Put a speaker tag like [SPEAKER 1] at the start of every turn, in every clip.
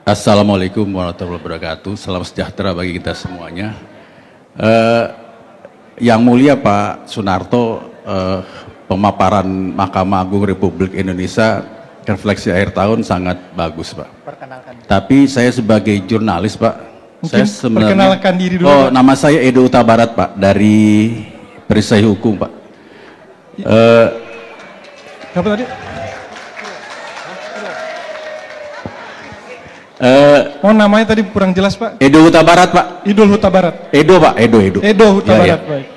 [SPEAKER 1] Assalamualaikum warahmatullahi wabarakatuh. Salam sejahtera bagi kita semuanya. Yang mulia Pak Sunarto, pemaparan Mahkamah Agung Republik Indonesia refleksi akhir tahun sangat bagus, Pak. Tapi saya sebagai jurnalis, Pak,
[SPEAKER 2] mungkin
[SPEAKER 1] saya sebenarnya
[SPEAKER 2] perkenalkan diri dulu.
[SPEAKER 1] Oh, Pak. Nama saya Edo Utabarat, Pak, dari Perisai Hukum, Pak.
[SPEAKER 2] Apa tadi? Oh, namanya tadi kurang jelas, Pak.
[SPEAKER 1] Edo Utabarat, Pak.
[SPEAKER 2] Idul Huta Barat.
[SPEAKER 1] Edo, Pak. Edo.
[SPEAKER 2] Edo Huta
[SPEAKER 1] Ya, ya.
[SPEAKER 2] Barat, baik.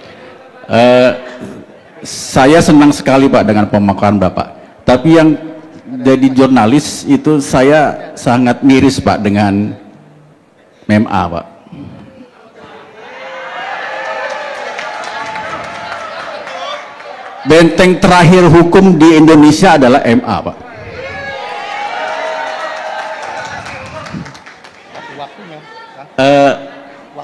[SPEAKER 1] Saya senang sekali, Pak, dengan pemaparan Bapak. Tapi yang jadi jurnalis itu saya sangat miris, Pak, dengan MMA, Pak. Benteng terakhir hukum di Indonesia adalah MA, Pak.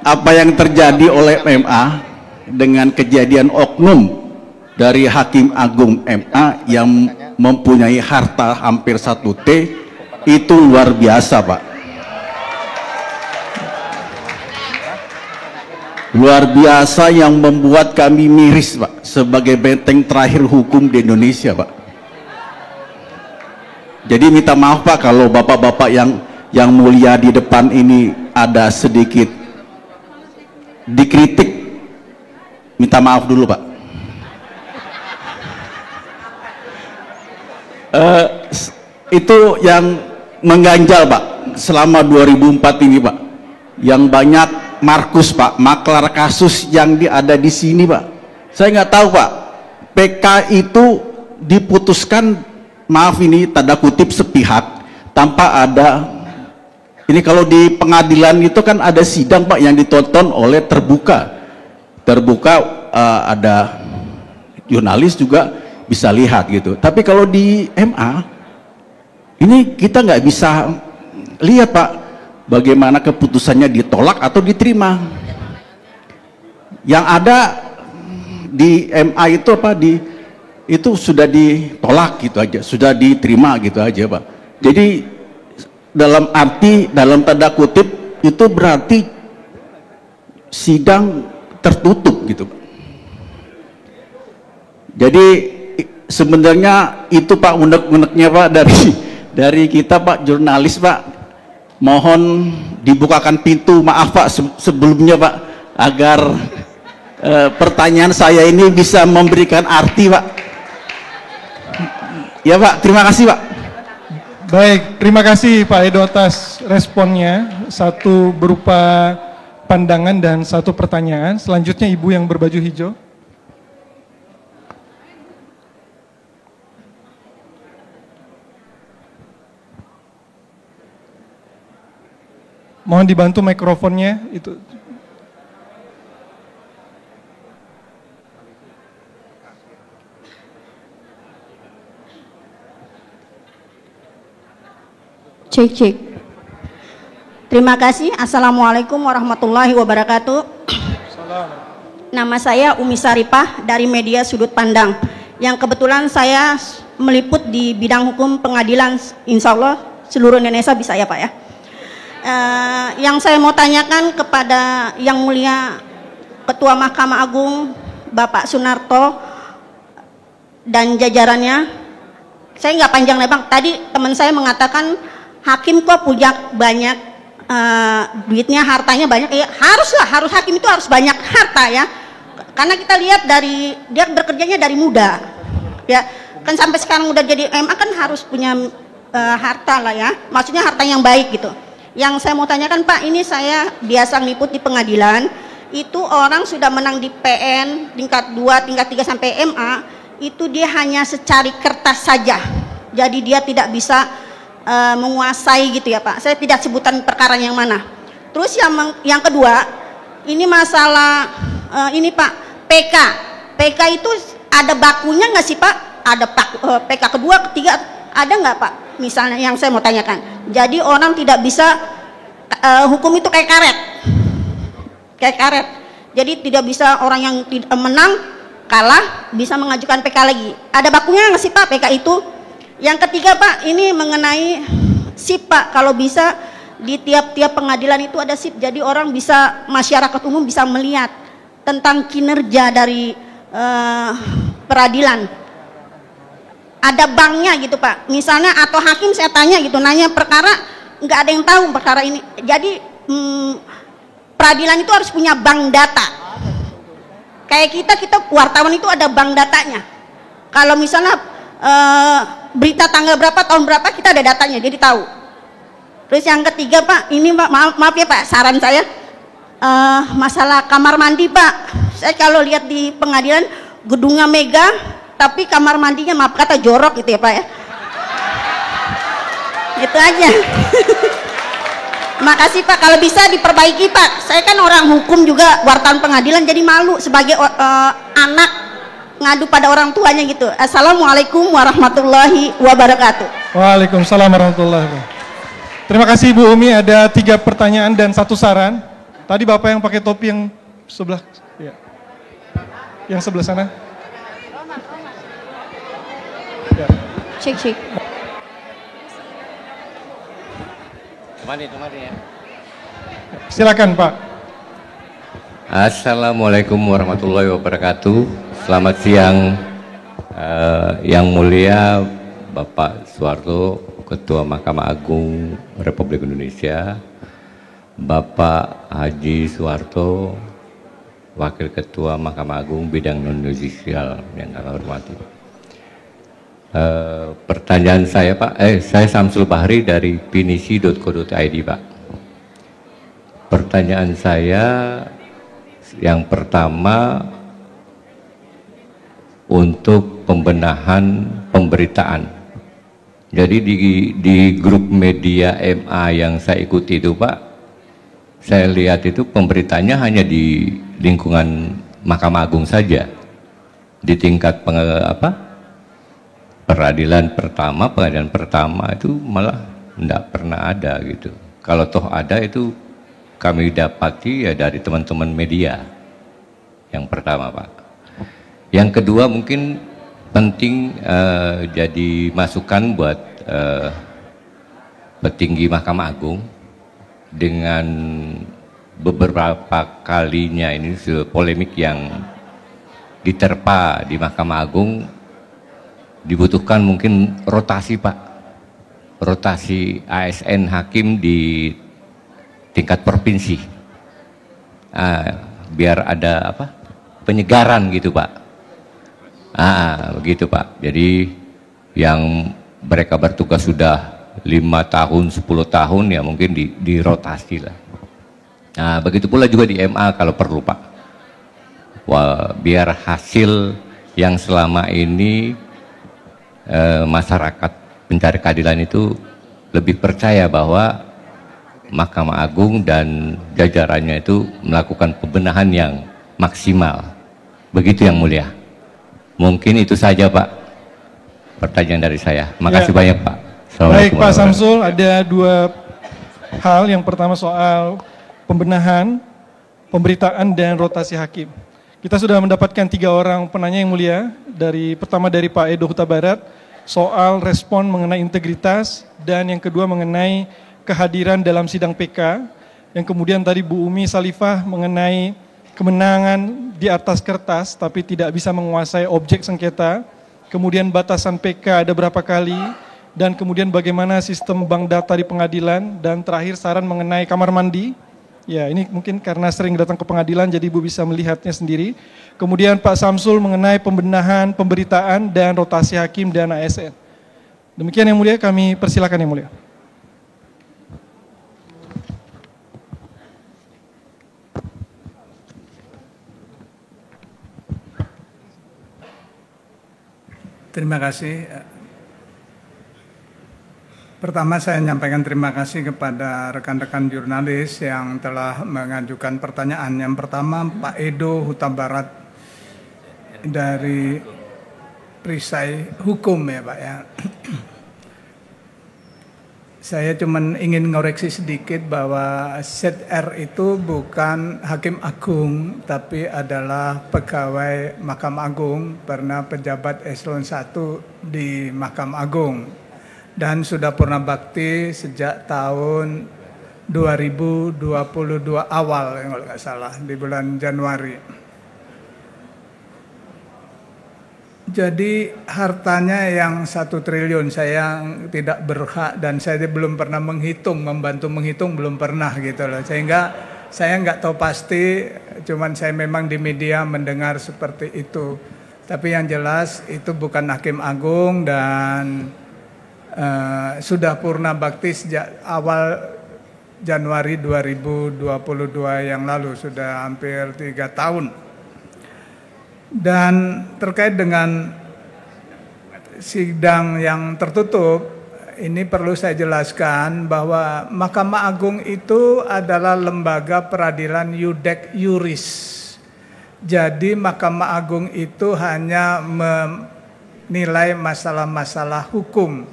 [SPEAKER 1] Apa yang terjadi oleh MA dengan kejadian oknum dari Hakim Agung MA yang mempunyai harta hampir 1 T itu luar biasa, Pak. Luar biasa yang membuat kami miris, Pak, sebagai benteng terakhir hukum di Indonesia, Pak. Jadi minta maaf, Pak, kalau bapak-bapak yang mulia di depan ini ada sedikit dikritik, minta maaf dulu, Pak. Itu yang mengganjal, Pak, selama 2004 ini, Pak, yang banyak Markus, Pak, maklar kasus yang ada di sini, Pak. Saya nggak tahu, Pak, PK itu diputuskan, maaf ini tanda kutip, sepihak tanpa ada. Ini kalau di pengadilan itu kan ada sidang, Pak, yang ditonton oleh terbuka, ada jurnalis juga bisa lihat gitu. Tapi kalau di MA ini kita nggak bisa lihat, Pak, bagaimana keputusannya ditolak atau diterima. Yang ada di MA itu apa, itu sudah ditolak gitu aja, sudah diterima gitu aja, Pak. Jadi dalam arti, dalam tanda kutip, itu berarti sidang tertutup gitu, Pak. Jadi sebenarnya itu, Pak, unek-uneknya, Pak, dari kita, Pak, jurnalis, Pak. Mohon dibukakan pintu, maaf, Pak, sebelumnya, Pak, agar pertanyaan saya ini bisa memberikan arti, Pak. Ya, Pak, terima kasih, Pak.
[SPEAKER 2] Baik, terima kasih Pak Edo atas responnya. Satu berupa pandangan dan satu pertanyaan. Selanjutnya Ibu yang berbaju hijau. Mohon dibantu mikrofonnya itu.
[SPEAKER 3] Cek. Terima kasih. Assalamualaikum warahmatullahi wabarakatuh. Nama saya Umi Saripah dari media Sudut Pandang, yang kebetulan saya meliput di bidang hukum pengadilan, insya Allah seluruh Indonesia bisa ya, Pak, ya. Yang saya mau tanyakan kepada yang mulia Ketua Mahkamah Agung Bapak Sunarto dan jajarannya, saya nggak panjang lebar. Tadi teman saya mengatakan hakim kok punya banyak duitnya, hartanya banyak. Ya harus hakim itu harus banyak harta, ya, karena kita lihat dari dia bekerjanya dari muda, ya kan, sampai sekarang udah jadi MA kan harus punya harta lah, ya, maksudnya harta yang baik gitu. Yang saya mau tanyakan, Pak, ini saya biasa ngeliput di pengadilan, itu orang sudah menang di PN tingkat 2, tingkat 3 sampai MA, itu dia hanya secari kertas saja, jadi dia tidak bisa menguasai gitu, ya, Pak. Saya tidak sebutan perkara yang mana. Terus yang kedua, ini masalah ini, Pak, PK itu ada bakunya nggak sih, Pak? Ada PK kedua, ketiga, ada nggak, Pak? Misalnya yang saya mau tanyakan. Jadi orang tidak bisa hukum itu kayak karet. Jadi tidak bisa orang yang menang kalah bisa mengajukan PK lagi. Ada bakunya nggak sih, Pak, PK itu? Yang ketiga, Pak, ini mengenai SIP, Pak, kalau bisa di tiap-tiap pengadilan itu ada SIP, jadi orang bisa, masyarakat umum bisa melihat tentang kinerja dari peradilan. Ada banknya gitu Pak, misalnya, atau hakim saya tanya gitu, nanya perkara, nggak ada yang tahu perkara ini. Jadi peradilan itu harus punya bank data. Kayak kita wartawan itu ada bank datanya. Kalau misalnya berita tanggal berapa, tahun berapa, kita ada datanya, jadi tahu. Terus yang ketiga Pak, ini Pak, maaf ya Pak, saran saya, masalah kamar mandi Pak. Saya kalau lihat di pengadilan, gedungnya megah, tapi kamar mandinya maaf kata jorok gitu ya Pak ya. Itu aja. Makasih Pak, kalau bisa diperbaiki Pak. Saya kan orang hukum juga, wartawan pengadilan, jadi malu sebagai anak ngadu pada orang tuanya gitu. Assalamualaikum warahmatullahi wabarakatuh.
[SPEAKER 2] Waalaikumsalam warahmatullahi wabarakatuh. Terima kasih Bu Umi, ada 3 pertanyaan dan 1 saran. Tadi Bapak yang pakai topi yang sebelah, ya. Yang sebelah sana. Ya.
[SPEAKER 3] Cek.
[SPEAKER 4] Temani ya.
[SPEAKER 2] Silakan Pak.
[SPEAKER 4] Assalamualaikum warahmatullahi wabarakatuh. Selamat siang yang mulia Bapak Soeharto, Ketua Mahkamah Agung Republik Indonesia, Bapak Haji Soeharto, Wakil Ketua Mahkamah Agung bidang non-yudisial yang kami hormati. Pertanyaan saya Pak, saya Samsul Bahri dari pinisi.co.id Pak. Pertanyaan saya yang pertama untuk pembenahan pemberitaan. Jadi di grup media MA yang saya ikuti itu Pak, saya lihat itu pemberitaannya hanya di lingkungan Mahkamah Agung saja. Di tingkat pengadilan pertama itu malah tidak pernah ada gitu. Kalau toh ada itu kami dapati ya dari teman-teman media. Yang pertama Pak. Yang kedua mungkin penting jadi masukan buat petinggi Mahkamah Agung dengan beberapa kalinya ini polemik yang diterpa di Mahkamah Agung, dibutuhkan mungkin rotasi Pak, rotasi ASN hakim di tingkat provinsi, biar ada penyegaran gitu Pak. Begitu Pak. Jadi yang mereka bertugas sudah 5 tahun, 10 tahun ya mungkin dirotasi lah. Nah begitu pula juga di MA kalau perlu Pak. Biar hasil yang selama ini masyarakat pencari keadilan itu lebih percaya bahwa Mahkamah Agung dan jajarannya itu melakukan pembenahan yang maksimal. Begitu yang mulia. Mungkin itu saja Pak pertanyaan dari saya. Makasih banyak Pak.
[SPEAKER 2] Baik Pak Samsul, ada 2 hal. Yang pertama soal pembenahan, pemberitaan dan rotasi hakim. Kita sudah mendapatkan 3 orang penanya yang mulia. Pertama dari Pak Edo Huta Barat soal respon mengenai integritas, dan yang kedua mengenai kehadiran dalam sidang PK. Yang kemudian tadi Bu Umi Salifah mengenai kemenangan di atas kertas tapi tidak bisa menguasai objek sengketa, kemudian batasan PK ada berapa kali, dan kemudian bagaimana sistem bank data di pengadilan, dan terakhir saran mengenai kamar mandi. Ya ini mungkin karena sering datang ke pengadilan jadi Ibu bisa melihatnya sendiri. Kemudian Pak Samsul mengenai pembenahan, pemberitaan dan rotasi hakim dan ASN. Demikian yang mulia, kami persilakan yang mulia.
[SPEAKER 5] Terima kasih. Pertama saya menyampaikan terima kasih kepada rekan-rekan jurnalis yang telah mengajukan pertanyaan. Yang pertama Pak Edo Huta Barat dari Perisai Hukum ya Pak ya. Saya cuma ingin ngoreksi sedikit bahwa ZR itu bukan Hakim Agung, tapi adalah pegawai Mahkamah Agung, pernah pejabat eselon 1 di Mahkamah Agung. Dan sudah purna bakti sejak tahun 2022 awal kalau nggak salah, di bulan Januari. Jadi hartanya yang 1 triliun saya tidak berhak dan saya belum pernah menghitung, membantu menghitung belum pernah gitu loh. Sehingga saya nggak tahu pasti, cuman saya memang di media mendengar seperti itu. Tapi yang jelas itu bukan Hakim Agung dan sudah purna bakti sejak awal Januari 2022 yang lalu, sudah hampir 3 tahun. Dan terkait dengan sidang yang tertutup, ini perlu saya jelaskan bahwa Mahkamah Agung itu adalah lembaga peradilan iudek iuris. Jadi Mahkamah Agung itu hanya menilai masalah-masalah hukum,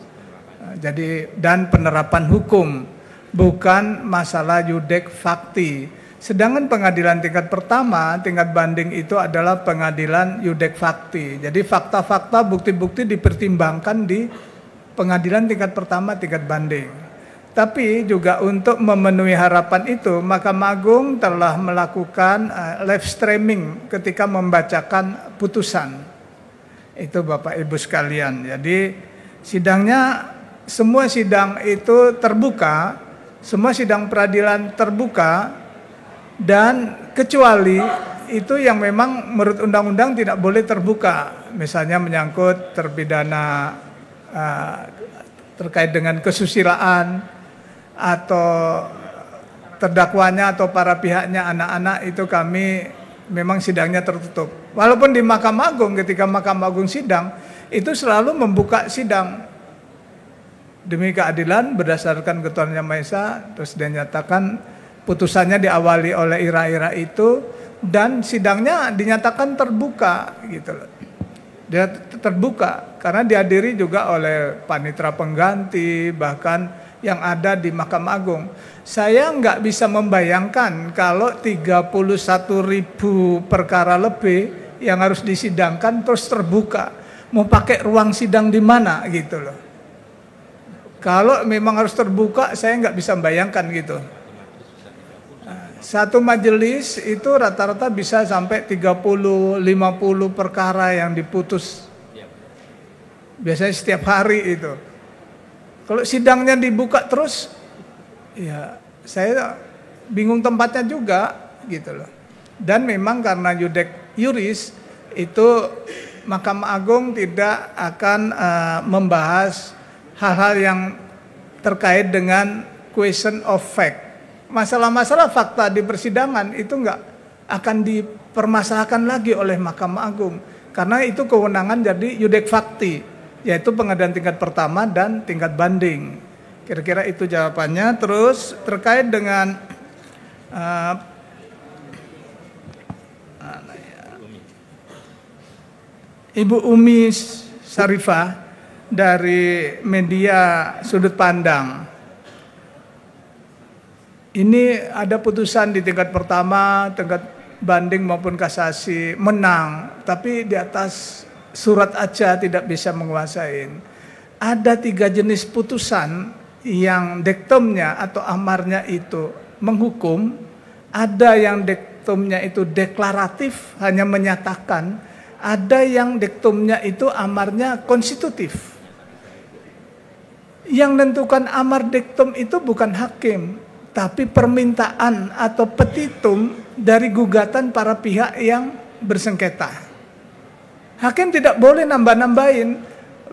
[SPEAKER 5] jadi dan penerapan hukum, bukan masalah iudek fakti. Sedangkan pengadilan tingkat pertama, tingkat banding itu adalah pengadilan iudek fakti. Jadi fakta-fakta, bukti-bukti dipertimbangkan di pengadilan tingkat pertama, tingkat banding. Tapi juga untuk memenuhi harapan itu, Mahkamah Agung telah melakukan live streaming ketika membacakan putusan. Itu Bapak Ibu sekalian. Jadi sidangnya, semua sidang itu terbuka, semua sidang peradilan terbuka, dan kecuali itu yang memang menurut undang-undang tidak boleh terbuka, misalnya menyangkut terpidana terkait dengan kesusilaan atau terdakwanya atau para pihaknya anak-anak, itu kami memang sidangnya tertutup. Walaupun di Mahkamah Agung ketika Mahkamah Agung sidang itu selalu membuka sidang demi keadilan berdasarkan ketuhanan Yang Maha Esa, terus dia nyatakan putusannya diawali oleh ira-ira itu dan sidangnya dinyatakan terbuka gitu loh. Dia terbuka karena dihadiri juga oleh panitera pengganti, bahkan yang ada di Mahkamah Agung. Saya nggak bisa membayangkan kalau 31.000 perkara lebih yang harus disidangkan terus terbuka. Mau pakai ruang sidang di mana gitu loh. Kalau memang harus terbuka, saya nggak bisa membayangkan gitu. Satu majelis itu rata-rata bisa sampai 30-50 perkara yang diputus. Biasanya setiap hari itu. Kalau sidangnya dibuka terus, ya saya bingung tempatnya juga gitu loh. Dan memang karena iudek iuris itu Mahkamah Agung tidak akan membahas hal-hal yang terkait dengan question of fact. Masalah-masalah fakta di persidangan itu nggak akan dipermasalahkan lagi oleh Mahkamah Agung karena itu kewenangan jadi iudek fakti, yaitu pengadilan tingkat pertama dan tingkat banding. Kira-kira itu jawabannya. Terus terkait dengan Ibu Umi Sarifah dari media Sudut Pandang. Ini ada putusan di tingkat pertama, tingkat banding maupun kasasi menang, tapi di atas surat aja tidak bisa menguasai. Ada 3 jenis putusan yang dektumnya atau amarnya itu menghukum, ada yang dektumnya itu deklaratif, hanya menyatakan, ada yang dektumnya itu amarnya konstitutif. Yang menentukan amar dektum itu bukan hakim, tapi permintaan atau petitum dari gugatan para pihak yang bersengketa. Hakim tidak boleh nambah-nambahin.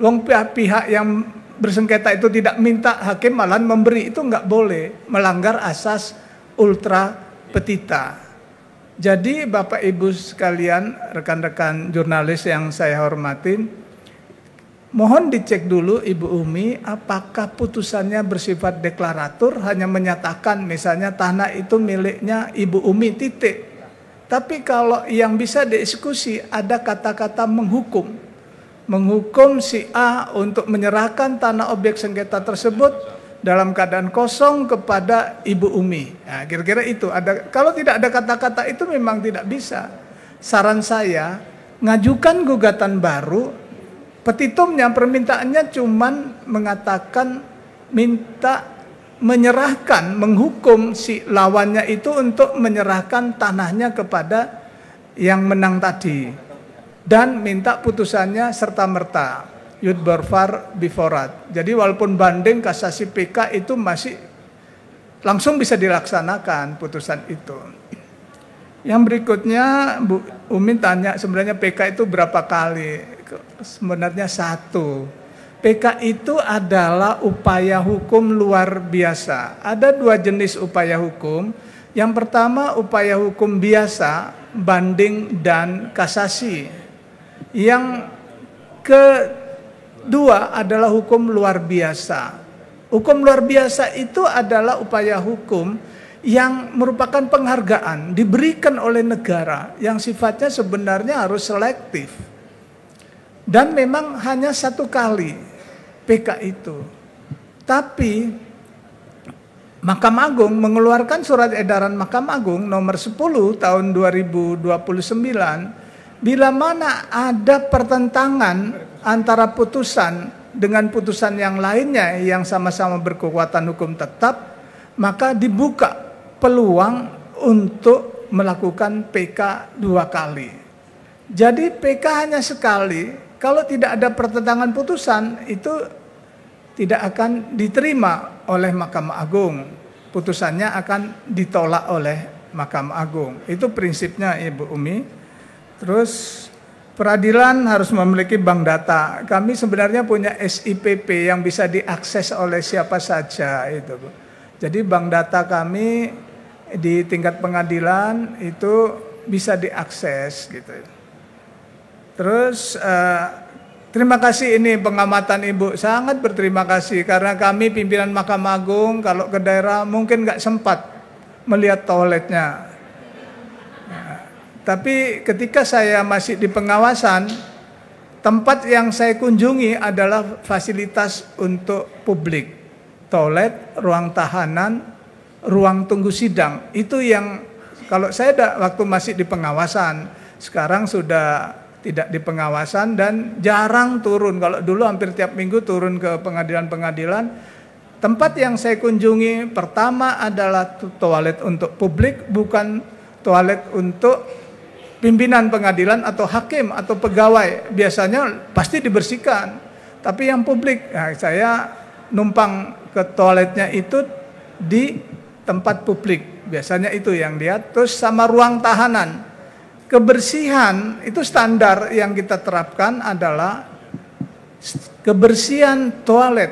[SPEAKER 5] Wong pihak yang bersengketa itu tidak minta, hakim malah memberi, itu nggak boleh, melanggar asas ultra petita. Jadi Bapak Ibu sekalian, rekan-rekan jurnalis yang saya hormatin, mohon dicek dulu Ibu Umi apakah putusannya bersifat deklaratur, hanya menyatakan misalnya tanah itu miliknya Ibu Umi titik. Tapi kalau yang bisa dieksekusi ada kata-kata menghukum. Menghukum si A untuk menyerahkan tanah objek sengketa tersebut dalam keadaan kosong kepada Ibu Umi. Nah, kira-kira itu ada. Kalau tidak ada kata-kata itu memang tidak bisa. Saran saya, ngajukan gugatan baru. Petitumnya, permintaannya cuman mengatakan minta menyerahkan, menghukum si lawannya itu untuk menyerahkan tanahnya kepada yang menang tadi dan minta putusannya serta-merta, yudbar far biforat. Jadi walaupun banding kasasi PK itu masih langsung bisa dilaksanakan putusan itu. Yang berikutnya Bu Umi tanya sebenarnya PK itu berapa kali? Sebenarnya 1. PK itu adalah upaya hukum luar biasa. Ada 2 jenis upaya hukum. Yang pertama upaya hukum biasa, banding dan kasasi. Yang kedua adalah hukum luar biasa. Hukum luar biasa itu adalah upaya hukum yang merupakan penghargaan diberikan oleh negara yang sifatnya sebenarnya harus selektif. Dan memang hanya 1 kali PK itu. Tapi Mahkamah Agung mengeluarkan surat edaran Mahkamah Agung nomor 10 tahun 2029, bila mana ada pertentangan antara putusan dengan putusan yang lainnya yang sama-sama berkekuatan hukum tetap, maka dibuka peluang untuk melakukan PK 2 kali. Jadi PK hanya sekali, kalau tidak ada pertentangan putusan itu tidak akan diterima oleh Mahkamah Agung. Putusannya akan ditolak oleh Mahkamah Agung. Itu prinsipnya Ibu Umi. Terus peradilan harus memiliki bank data. Kami sebenarnya punya SIPP yang bisa diakses oleh siapa saja itu, Bu. Jadi bank data kami di tingkat pengadilan itu bisa diakses gitu. Terus terima kasih ini pengamatan Ibu, sangat berterima kasih karena kami pimpinan Mahkamah Agung kalau ke daerah mungkin nggak sempat melihat toiletnya. Tapi ketika saya masih di pengawasan, tempat yang saya kunjungi adalah fasilitas untuk publik. Toilet, ruang tahanan, ruang tunggu sidang. Itu yang kalau saya waktu masih di pengawasan, sekarang sudah tidak di pengawasan dan jarang turun. Kalau dulu hampir tiap minggu turun ke pengadilan-pengadilan. Tempat yang saya kunjungi pertama adalah toilet untuk publik, bukan toilet untuk pimpinan pengadilan atau hakim atau pegawai. Biasanya pasti dibersihkan. Tapi yang publik, nah, saya numpang ke toiletnya itu di tempat publik. Biasanya itu yang lihat. Terus sama ruang tahanan. Kebersihan itu standar yang kita terapkan adalah kebersihan toilet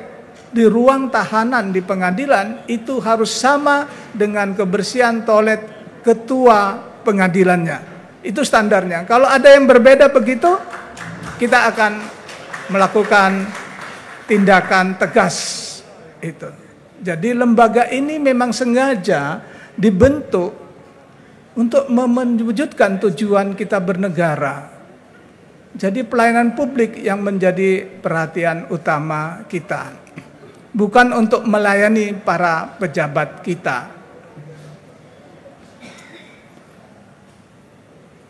[SPEAKER 5] di ruang tahanan di pengadilan itu harus sama dengan kebersihan toilet ketua pengadilannya. Itu standarnya. Kalau ada yang berbeda begitu, kita akan melakukan tindakan tegas itu. Jadi lembaga ini memang sengaja dibentuk untuk mewujudkan tujuan kita bernegara. Jadi pelayanan publik yang menjadi perhatian utama kita. Bukan untuk melayani para pejabat kita.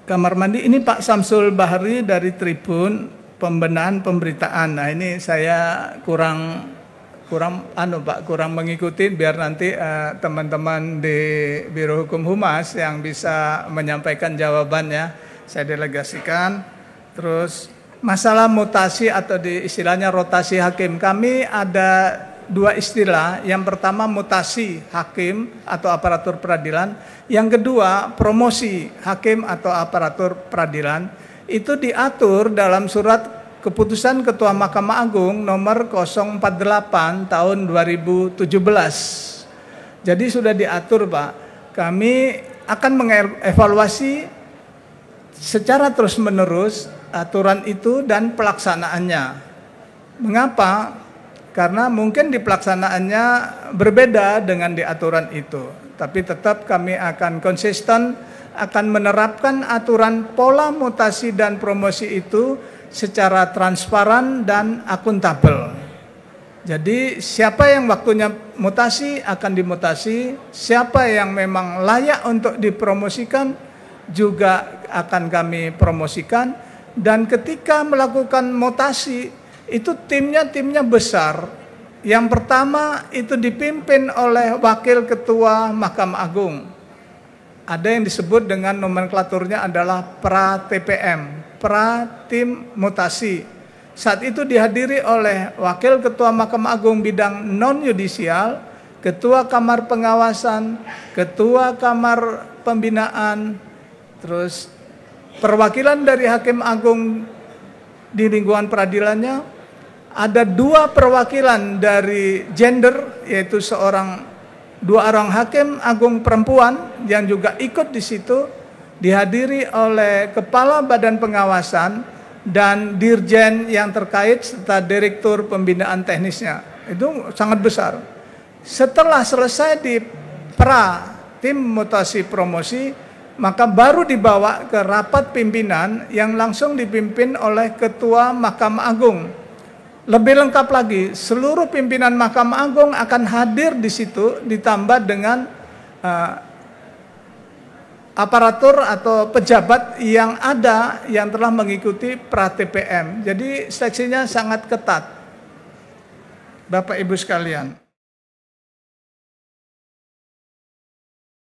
[SPEAKER 5] Kamar mandi ini Pak Samsul Bahri dari Tribun Pembenahan Pemberitaan. Nah ini saya kurang mengikuti, biar nanti teman-teman di Biro Hukum Humas yang bisa menyampaikan jawabannya saya delegasikan. Terus masalah mutasi atau di istilahnya rotasi hakim, kami ada 2 istilah. Yang pertama mutasi hakim atau aparatur peradilan, yang kedua promosi hakim atau aparatur peradilan. Itu diatur dalam surat Keputusan Ketua Mahkamah Agung nomor 048 tahun 2017. Jadi sudah diatur, Pak. Kami akan mengevaluasi secara terus-menerus aturan itu dan pelaksanaannya. Mengapa? Karena mungkin di pelaksanaannya berbeda dengan di aturan itu. Tapi tetap kami akan konsisten, akan menerapkan aturan pola mutasi dan promosi itu secara transparan dan akuntabel. Jadi siapa yang waktunya mutasi akan dimutasi, siapa yang memang layak untuk dipromosikan juga akan kami promosikan. Dan ketika melakukan mutasi itu timnya besar, Yang pertama itu dipimpin oleh Wakil Ketua Mahkamah Agung. Ada yang disebut dengan nomenklaturnya adalah pra-TPM, pra-tim mutasi. Saat itu dihadiri oleh Wakil Ketua Mahkamah Agung bidang non-yudisial, Ketua Kamar Pengawasan, Ketua Kamar Pembinaan, terus perwakilan dari Hakim Agung di lingkungan peradilannya. Ada 2 perwakilan dari gender, yaitu dua orang hakim agung perempuan yang juga ikut di situ, dihadiri oleh Kepala Badan Pengawasan dan Dirjen yang terkait serta Direktur Pembinaan Teknisnya. Itu sangat besar. Setelah selesai di tim mutasi promosi, maka baru dibawa ke rapat pimpinan yang langsung dipimpin oleh Ketua Mahkamah Agung. Lebih lengkap lagi, seluruh pimpinan Mahkamah Agung akan hadir di situ, ditambah dengan aparatur atau pejabat yang ada yang telah mengikuti pra-TPM. Jadi seleksinya sangat ketat, Bapak Ibu sekalian.